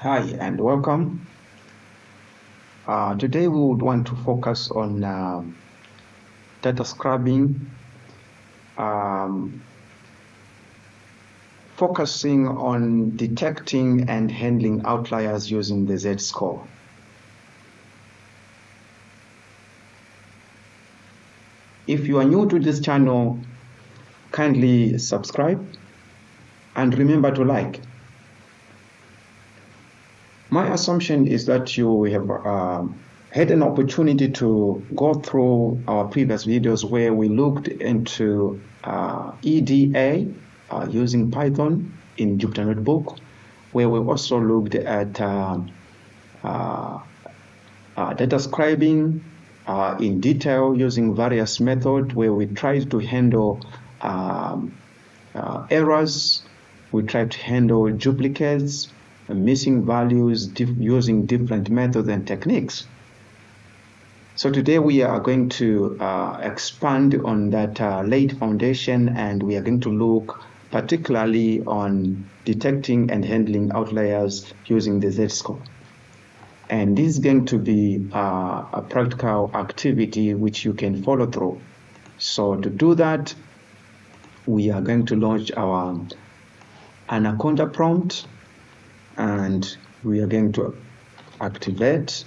Hi and welcome. Today we would want to focus on data scrubbing, focusing on detecting and handling outliers using the Z-score. If you are new to this channel, kindly subscribe and remember to like. My assumption is that you have had an opportunity to go through our previous videos where we looked into EDA using Python in Jupyter Notebook, where we also looked at data scribing in detail using various methods where we tried to handle errors, we tried to handle duplicates, missing values using different methods and techniques. So today we are going to expand on that late foundation, and we are going to look particularly on detecting and handling outliers using the Z-score. And this is going to be a practical activity which you can follow through. So to do that, we are going to launch our Anaconda prompt, and we are going to activate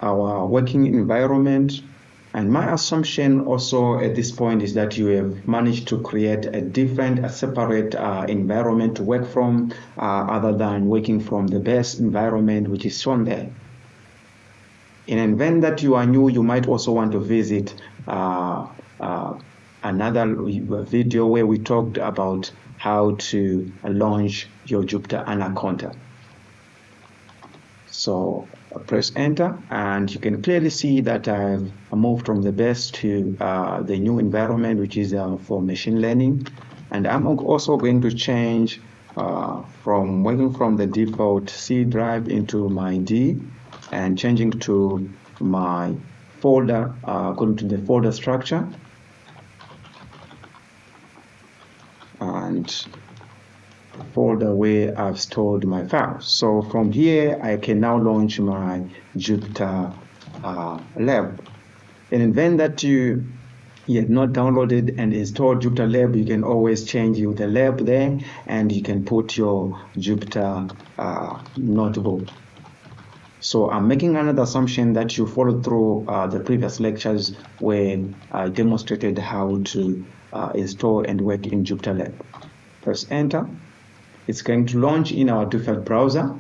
our working environment. And my assumption also at this point is that you have managed to create a separate environment to work from other than working from the base environment which is shown there. In an event that you are new, you might also want to visit another video where we talked about how to launch your Jupyter Anaconda. So press enter, and you can clearly see that I've moved from the base to the new environment, which is for machine learning. And I'm also going to change from working from the default C drive into my D, and changing to my folder according to the folder structure. And folder where I've stored my files. So from here, I can now launch my Jupyter Lab. In an event that you have not downloaded and installed Jupyter Lab, you can always change the lab there, and you can put your Jupyter Notebook. So I'm making another assumption that you followed through the previous lectures where I demonstrated how to install and work in Jupyter Lab. Press enter. It's going to launch in our default browser.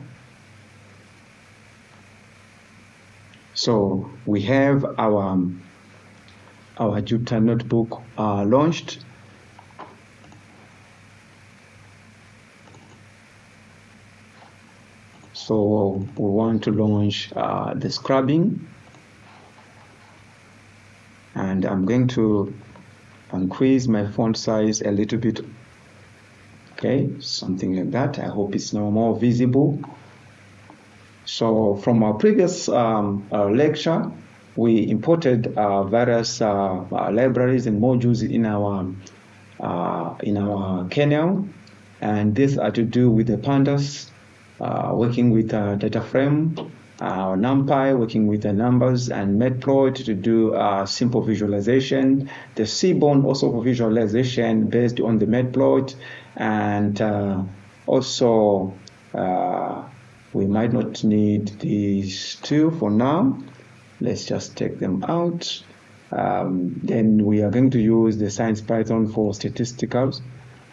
So we have our Jupyter Notebook launched. So we want to launch the scrubbing, and I'm going to increase my font size a little bit. Okay, something like that. I hope it's now more visible. So from our previous lecture, we imported various libraries and modules in our kernel, and these are to do with the pandas, working with data frame, NumPy, working with the numbers, and Matplotlib to do simple visualization. The Seaborn also for visualization based on the Matplotlib, and also we might not need these two for now. Let's just take them out. Then we are going to use the Science Python for statisticals.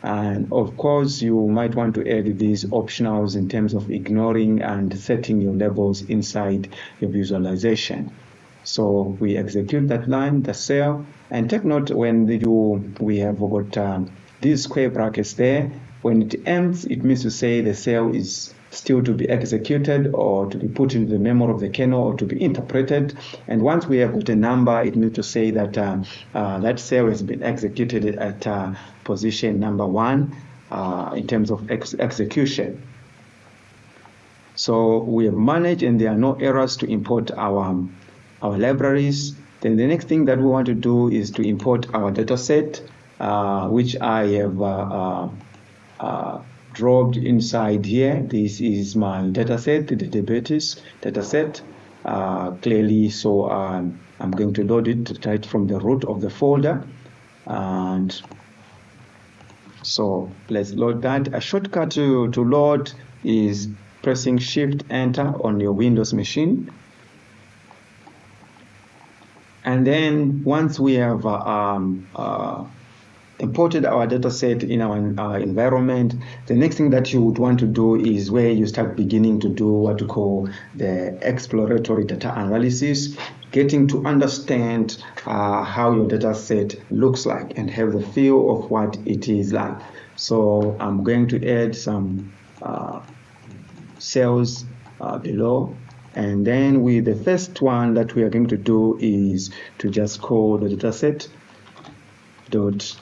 And of course, you might want to add these optionals in terms of ignoring and setting your labels inside your visualization. So we execute that line, the cell, and take note when we have got these square brackets there. When it ends, it means to say the cell is still to be executed or to be put into the memory of the kernel or to be interpreted. And once we have got a number, it means to say that that cell has been executed at position number 1 in terms of execution. So we have managed, and there are no errors to import our libraries. Then the next thing that we want to do is to import our data set. which I have dropped inside here. This is my dataset, the diabetes dataset, clearly. So I'm going to load it right from the root of the folder. And so let's load that. A shortcut to load is pressing Shift Enter on your Windows machine. And then once we have imported our dataset in our environment, the next thing that you would want to do is where you start beginning to do what we call the exploratory data analysis, getting to understand how your dataset looks like and have the feel of what it is like. So I'm going to add some cells below. And then the first one that we are going to do is to just call the dataset dot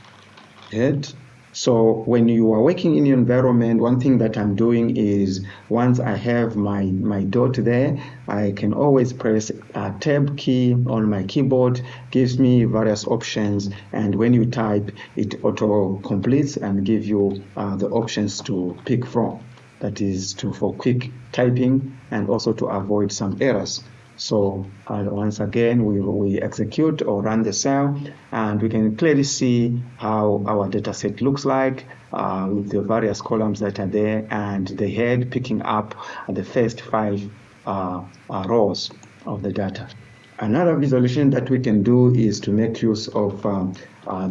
head. So when you are working in your environment, one thing that I'm doing is once I have my dot there, I can always press a tab key on my keyboard, gives me various options, and when you type, it auto completes and give you the options to pick from. That is for quick typing and also to avoid some errors. So once again, we execute or run the cell, and we can clearly see how our data set looks like with the various columns that are there, and the head picking up the first 5 rows of the data. Another visualization that we can do is to make use of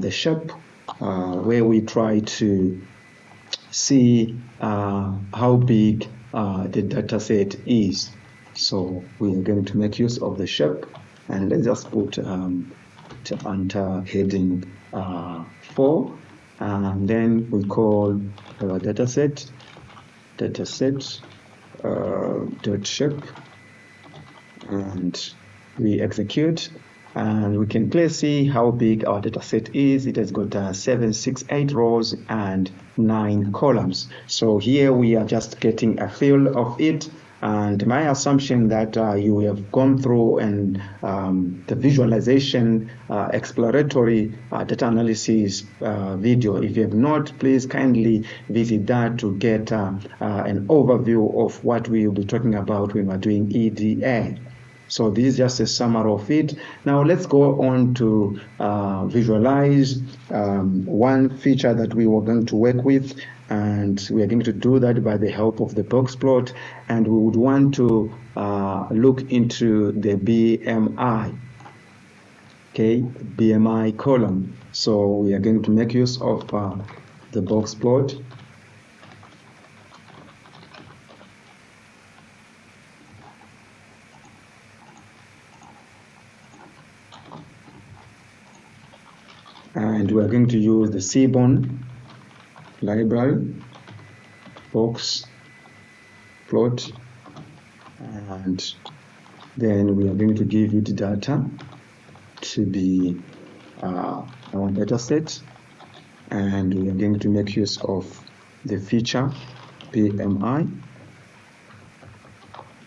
the shape, where we try to see how big the data set is. So we are going to make use of the shape, and let's just put under heading 4, and then we call our dataset dot shape, and we execute, and we can clearly see how big our dataset is. It has got 7, 6, 8 rows and 9 columns. So here we are just getting a feel of it. And my assumption that you have gone through and the visualization exploratory data analysis video. If you have not, please kindly visit that to get an overview of what we will be talking about when we're doing EDA. So this is just a summary of it. Now let's go on to visualize one feature that we were going to work with, and we are going to do that by the help of the box plot, and we would want to look into the BMI, okay, BMI column. So we are going to make use of the box plot. And we are going to use the Seaborn library box plot, and then we are going to give it data to be our data set, and we are going to make use of the feature BMI,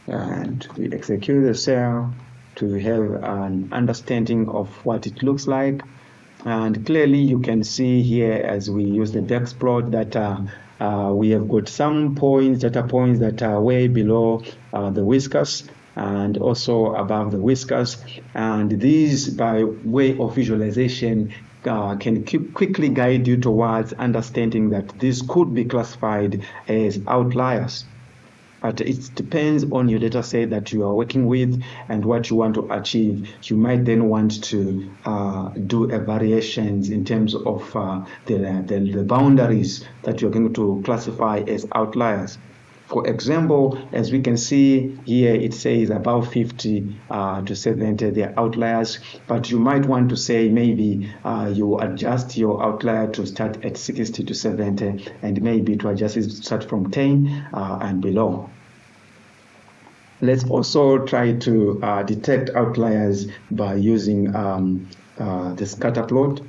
and we execute the cell to have an understanding of what it looks like. And clearly you can see here as we use the box plot that we have got some data points that are way below the whiskers and also above the whiskers, and these, by way of visualization, can quickly guide you towards understanding that this could be classified as outliers. But it depends on your data set that you are working with and what you want to achieve. You might then want to do variations in terms of the boundaries that you're going to classify as outliers. For example, as we can see here, it says about 50 to 70, they are outliers, but you might want to say maybe you adjust your outlier to start at 60 to 70, and maybe to adjust it to start from 10 and below. Let's also try to detect outliers by using the scatter plot.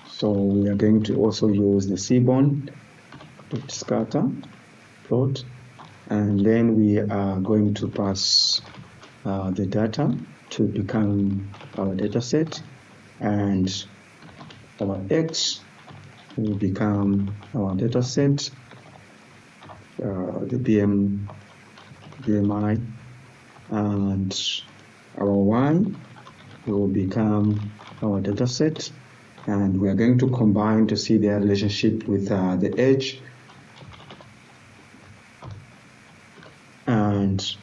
So we are going to also use the seaborn scatter plot, and then we are going to pass the data to become our data set, and our X will become our data set, the BMI, and our Y will become our data set, and we are going to combine to see their relationship with the edge. And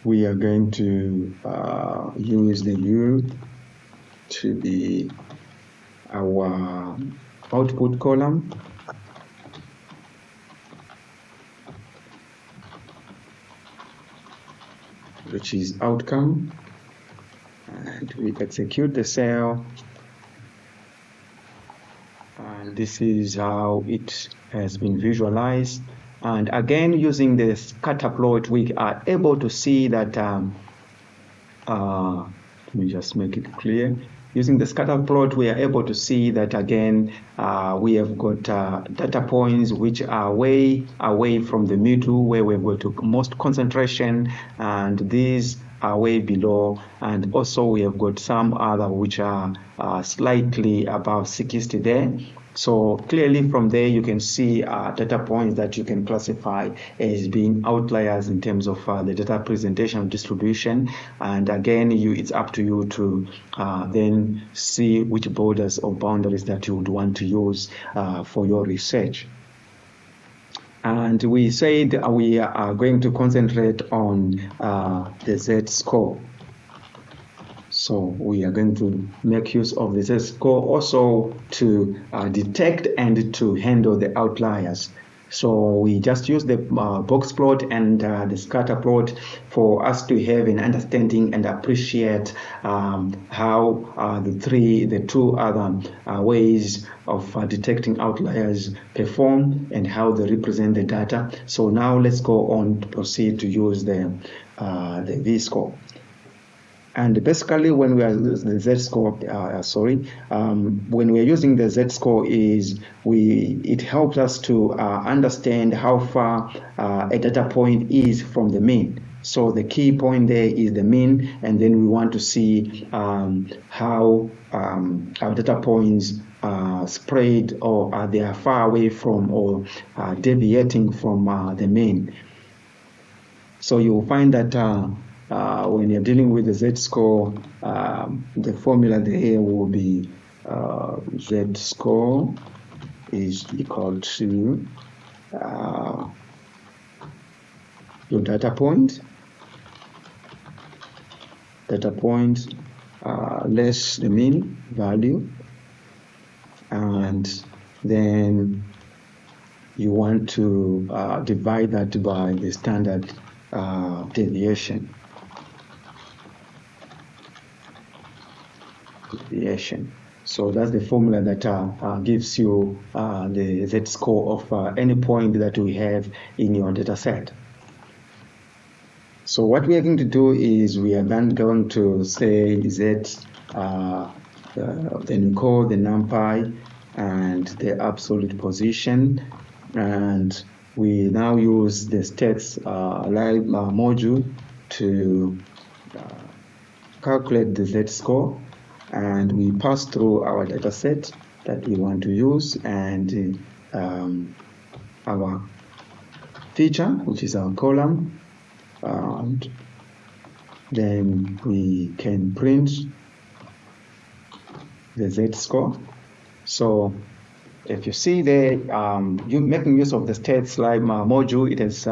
we are going to use the U to be our output column, which is outcome, and we execute the cell, and this is how it has been visualized. And again, using the scatter plot, we are able to see that let me just make it clear. Using the scatter plot, we are able to see that again, we have got data points which are way away from the middle where we've got most concentration, and these are way below, and also we have got some other which are slightly above 60 there. So clearly from there you can see data points that you can classify as being outliers in terms of the data presentation distribution. And again, it's up to you to then see which borders or boundaries that you would want to use for your research. And we said we are going to concentrate on the Z-score. So we are going to make use of the Z-score also to detect and to handle the outliers. So we just use the box plot and the scatter plot for us to have an understanding and appreciate how the two other ways of detecting outliers perform and how they represent the data. So now let's go on to proceed to use the V-score. And basically, when we are using the Z-score, when we are using the Z-score, it helps us to understand how far a data point is from the mean. So the key point there is the mean, and then we want to see how our data points spread, or they are far away from or deviating from the mean. So you'll find that when you're dealing with the Z-score, the formula there will be Z-score is equal to your data point less the mean value, and then you want to divide that by the standard deviation. So that's the formula that gives you the Z-score of any point that we have in your data set. So what we are going to do is we are then going to say Z, then we call the NumPy and the absolute position, and we now use the stats live module to calculate the Z-score, and we pass through our data set that we want to use and our feature, which is our column, and then we can print the Z-score. So if you see there, you're making use of the stats live module. It is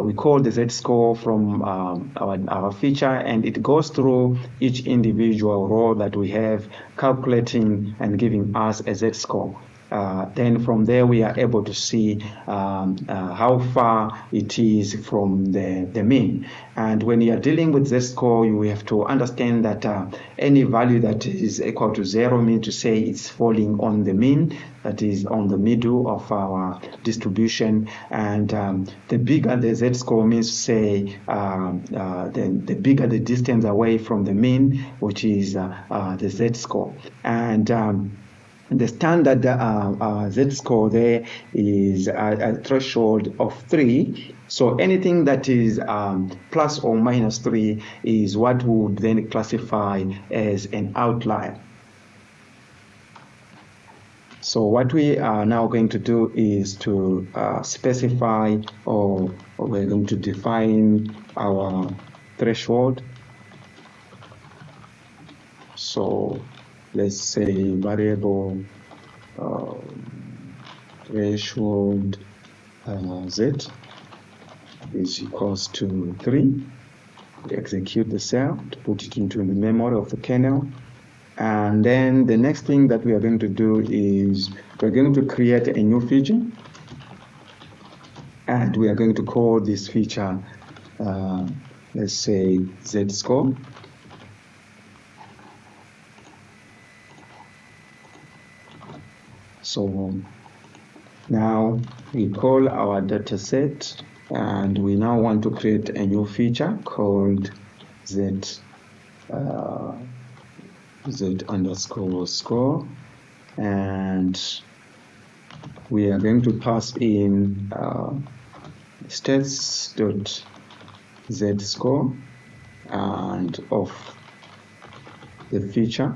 we call the Z-score from our feature, and it goes through each individual row that we have, calculating and giving us a Z-score. then from there we are able to see how far it is from the mean. And when you are dealing with z-score, you have to understand that any value that is equal to 0 means to say it's falling on the mean, that is on the middle of our distribution. And the bigger the z-score means to say the bigger the distance away from the mean, which is the z-score. And the standard z-score there is a threshold of 3. So anything that is plus or minus 3 is what we would then classify as an outlier. So what we are now going to do is to specify, or we're going to define our threshold. So let's say variable threshold z is equals to 3. We execute the cell to put it into the memory of the kernel. And then the next thing that we are going to do is we're going to create a new feature. And we are going to call this feature, let's say, z-score. So now we call our data set, and we now want to create a new feature called z underscore score, and we are going to pass in stats.z-score and of the feature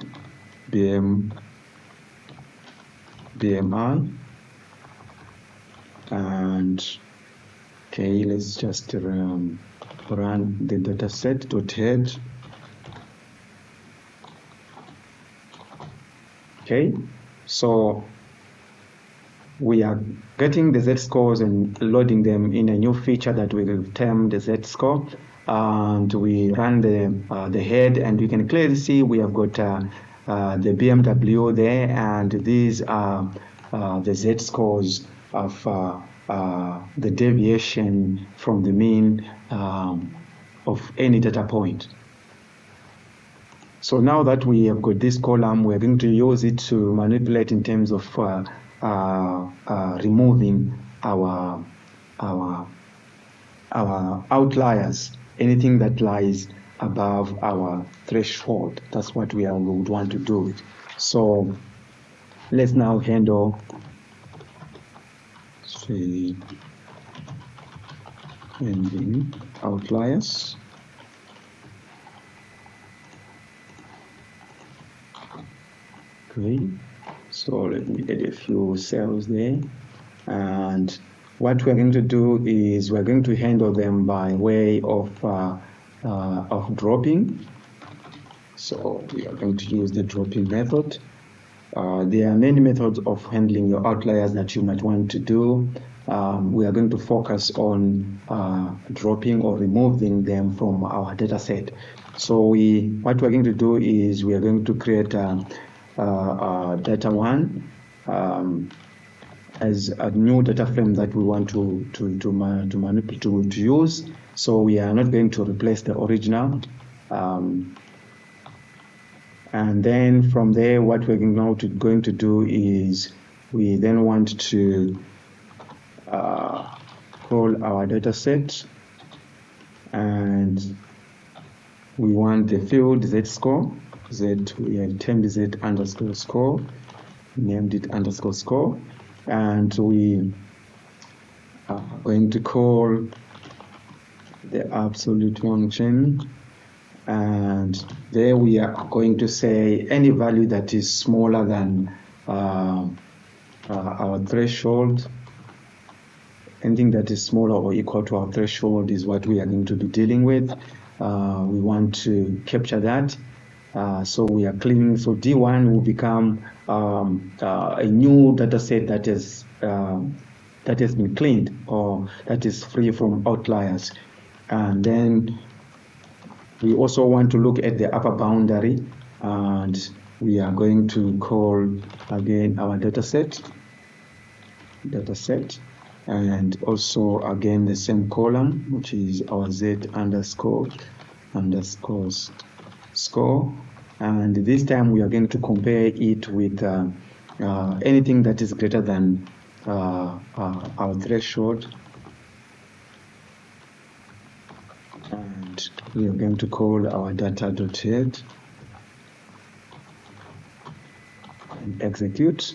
BMI, and okay, let's just run the dataset.head. Okay, so we are getting the z-scores and loading them in a new feature that we will term the z-score, and we run the head, and you can clearly see we have got the BMW there, and these are the z-scores of the deviation from the mean of any data point. So now that we have got this column, we're going to use it to manipulate in terms of removing our outliers, anything that lies above our threshold. That's what we would want to do. So let's now handle ending outliers. Okay, so let me add a few cells there, and what we're going to do is we're going to handle them by way of dropping. So we are going to use the dropping method. There are many methods of handling your outliers that you might want to do. We are going to focus on dropping or removing them from our data set. So what we're going to do is we are going to create data 1 as a new data frame that we want to manipulate, to use. So we are not going to replace the original. And then from there, what we're going to do is we then want to call our data set, and we want the field z-score. We have termed z underscore score, named it underscore score, and we are going to call the absolute function, and there we are going to say any value that is smaller than our threshold. Anything that is smaller or equal to our threshold is what we are going to be dealing with. We want to capture that. So we are cleaning. So D1 will become a new data set that has been cleaned, or that is free from outliers. And then we also want to look at the upper boundary, and we are going to call again our data set, data set, and also again the same column, which is our z underscore score, and this time we are going to compare it with anything that is greater than our threshold, and we are going to call our data.head and execute.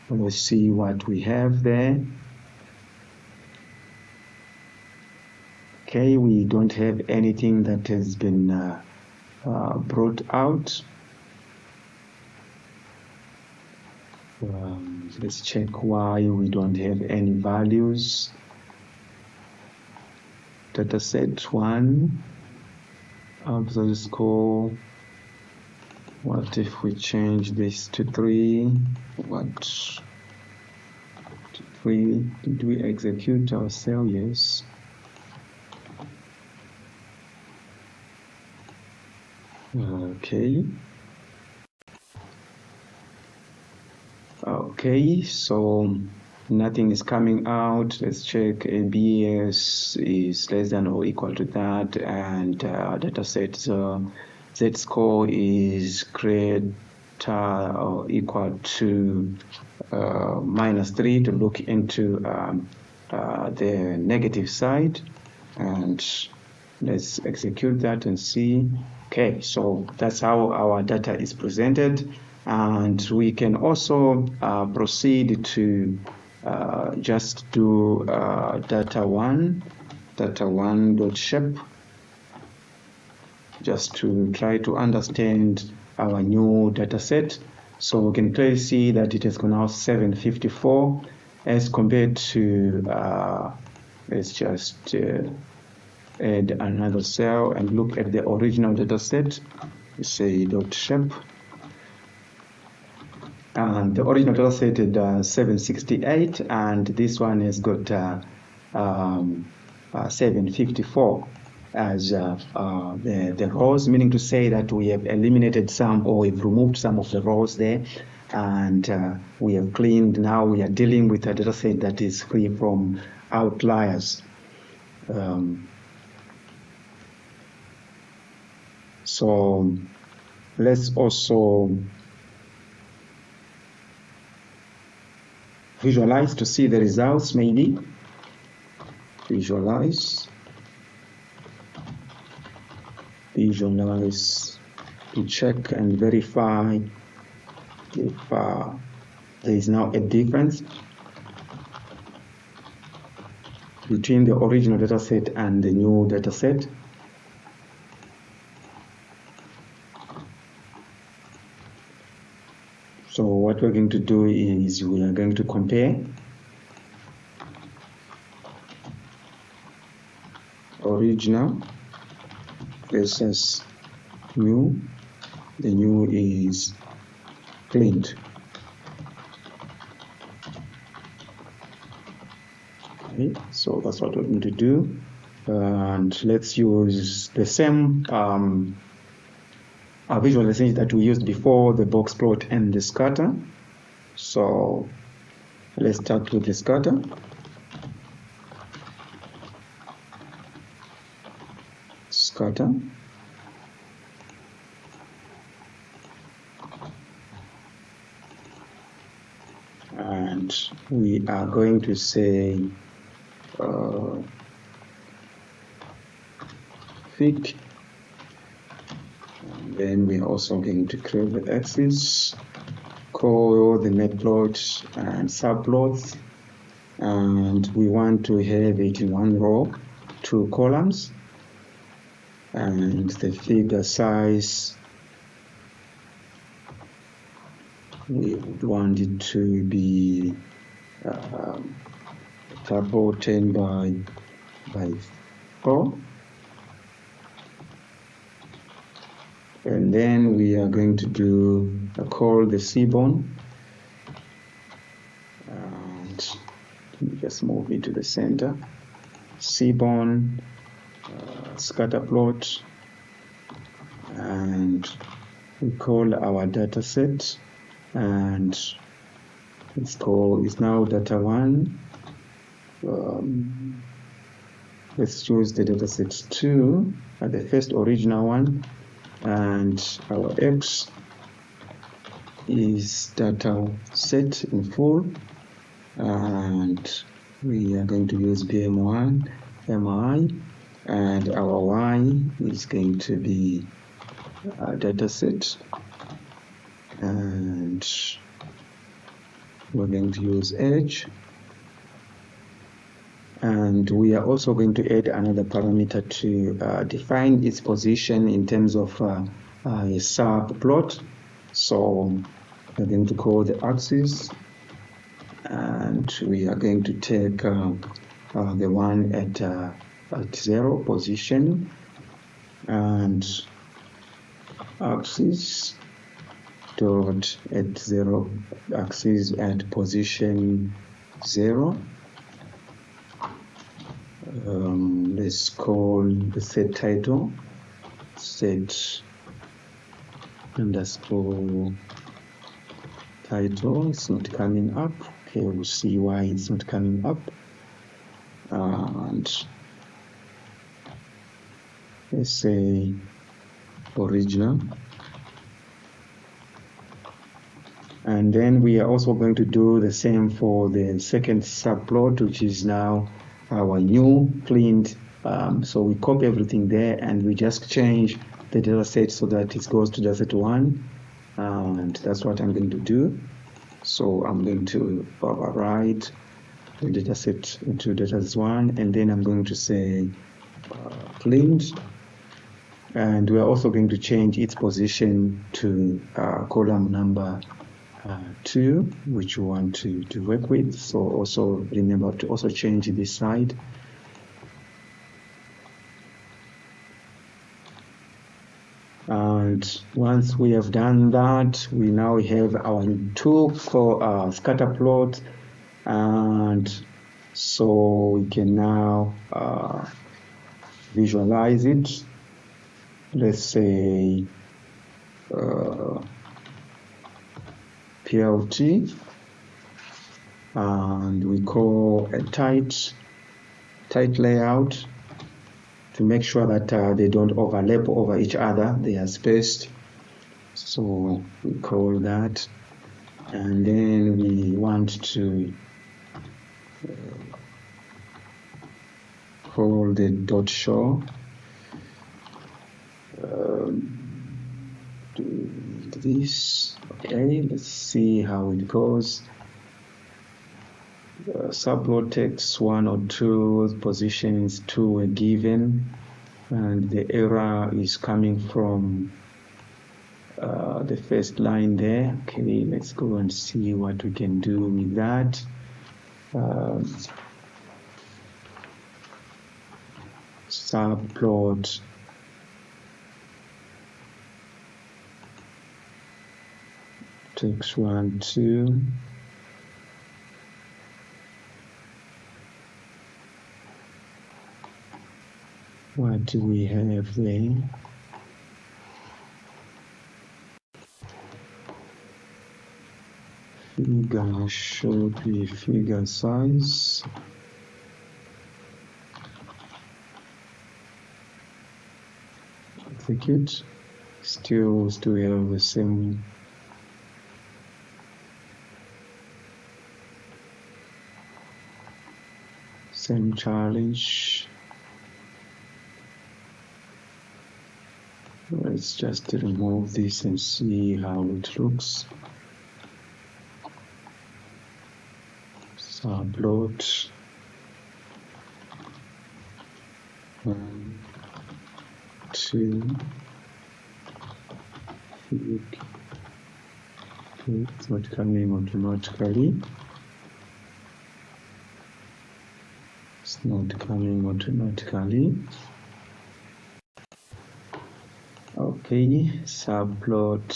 Let's see what we have there. Okay, we don't have anything that has been brought out. Let's check why we don't have any values. Dataset 1, absolute score. What if we change this to 3? What? To 3? Did we execute our cell? Yes. Okay. Okay, so nothing is coming out. Let's check ABS is less than or equal to that, and dataset Z score is greater or equal to -3 to look into the negative side, and let's execute that and see. Okay, so that's how our data is presented, and we can also proceed to just do data1.shape, just to try to understand our new data set. So we can clearly see that it has gone out 754 as compared to, let's just add another cell and look at the original data set. We say .shape. And the original data set had 768, and this one has got 754 as the rows, meaning to say that we have eliminated some, or we've removed some of the rows there, and we have cleaned. Now we are dealing with a data set that is free from outliers. So let's also visualize to see the results, maybe. Visualize to check and verify if there is now a difference between the original data set and the new data set. So what we're going to do is we are going to compare original versus new. The new is cleaned. Okay, so that's what we're going to do. And let's use the same visualization that we used before, the box plot and the scatter. So let's start with the scatter. Scatter. And we are going to say fit. Then we're also going to create the axis, call the matplot and subplots, and we want to have it in one row, 2 columns, and the figure size, we would want it to be about 10 by 4. And then we are going to do call the seaborn, and just move it to the center. Seaborn, scatter plot, and we call our data set, and It's now data 1. Let's choose the dataset 2 at the first original one, and our X is data set in full, and we are going to use BM1 MI, and our Y is going to be a data set, and we're going to use Edge, and we are also going to add another parameter to define its position in terms of a subplot. So we're going to call the axis, and we are going to take the one at 0 position, and axis dot at 0, axis at position 0. Let's call the set title set underscore title. It's not coming up. Okay, we'll see why it's not coming up. And let's say original. And then we are also going to do the same for the second subplot, which is now our new cleaned. So we copy everything there, and we just change the data set so that it goes to data set 1, and that's what I'm going to do. So I'm going to override the data set into data set 1, and then I'm going to say cleaned, and we're also going to change its position to column number 2, which we want to work with. So also remember to also change this side. And once we have done that, we now have our tool for scatter plot, and so we can now visualize it. Let's say PLT, and we call a tight layout to make sure that they don't overlap over each other, they are spaced. So we call that, and then we want to call the dot show. Do this. Okay, let's see how it goes. Subplot text 1 or 2, positions 2 were given, and the error is coming from the first line there. Okay, let's go and see what we can do with that. Subplot text 1, 2. What do we have there? Figure should be figure size. Execute. Still have the same challenge. Let's just remove this and see how it looks. Subplot 1, 2. It's not coming automatically. It's not coming automatically. Okay, subplot.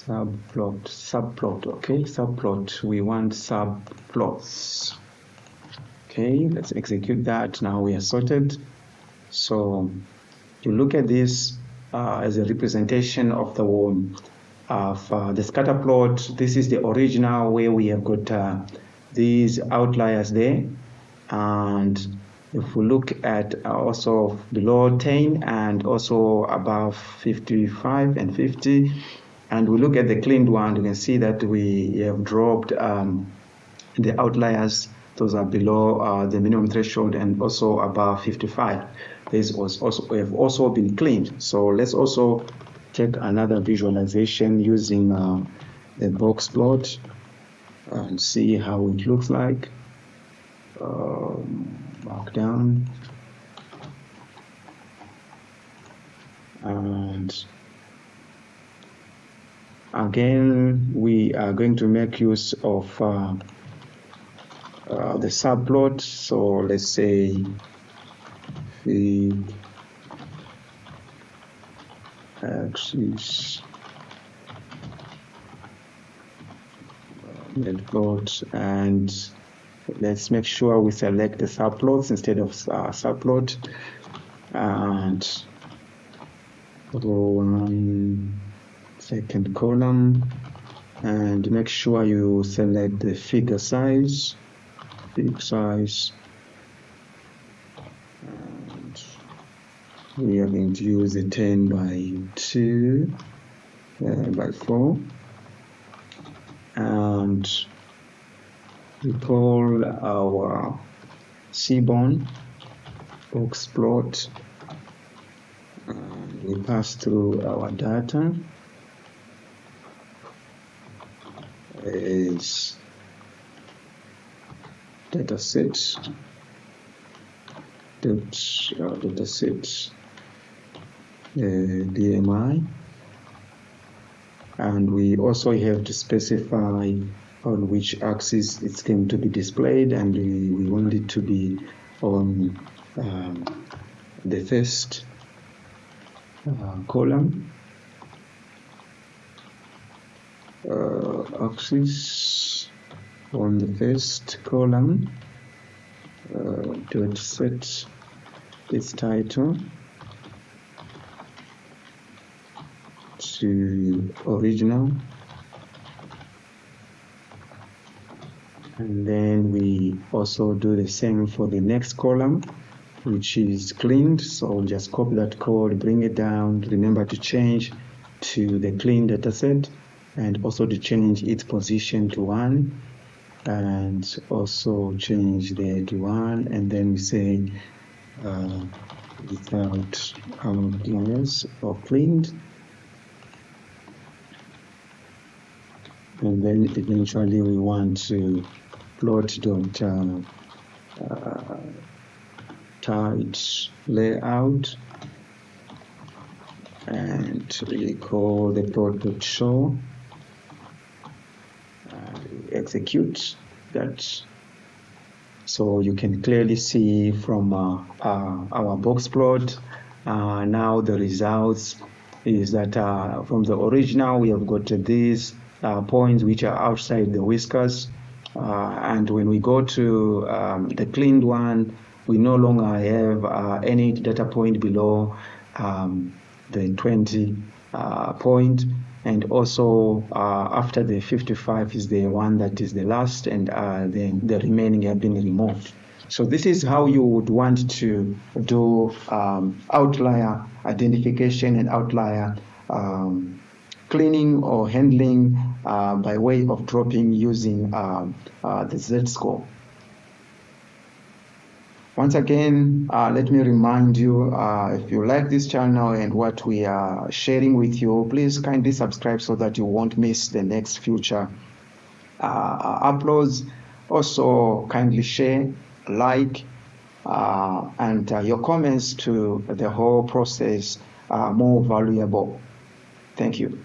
Okay, subplot. We want subplots. Okay, let's execute that. Now we are sorted. So you look at this as a representation of the of the scatter plot. This is the original where we have got these outliers there. And if we look at also below 10 and also above 55 and 50, and we look at the cleaned one, you can see that we have dropped the outliers. Those are below the minimum threshold and also above 55. This have also been cleaned. So let's also take another visualization using the box plot and see how it looks like. Mark down, and again we are going to make use of the subplot. So let's say the axis plot, and let's make sure we select the subplots instead of subplot, and one second column, and make sure you select the figure size, and we are going to use a 10 by 2 by 4, and we call our seaborne box plot, and we pass through our data is dataset DMI, and we also have to specify on which axis it's going to be displayed, and we want it to be on the first column axis, on the first column. Dot set its title to original, and then we also do the same for the next column, which is cleaned. So just copy that code, bring it down, remember to change to the clean dataset, and also to change its position to 1, and also change there to 1, and then we say without outliers or cleaned, and then eventually we want to plot tight layout, and we call the plot.show, and execute that. So you can clearly see from our box plot now the results is that from the original we have got these points which are outside the whiskers, and when we go to the cleaned one, we no longer have any data point below the 20 point, and also after the 55 is the one that is the last, and then the remaining have been removed. So this is how you would want to do outlier identification and outlier cleaning or handling by way of dropping using the Z-score. Once again, let me remind you, if you like this channel and what we are sharing with you, please kindly subscribe so that you won't miss the next future uploads. Also, kindly share, like, and your comments to the whole process are more valuable. Thank you.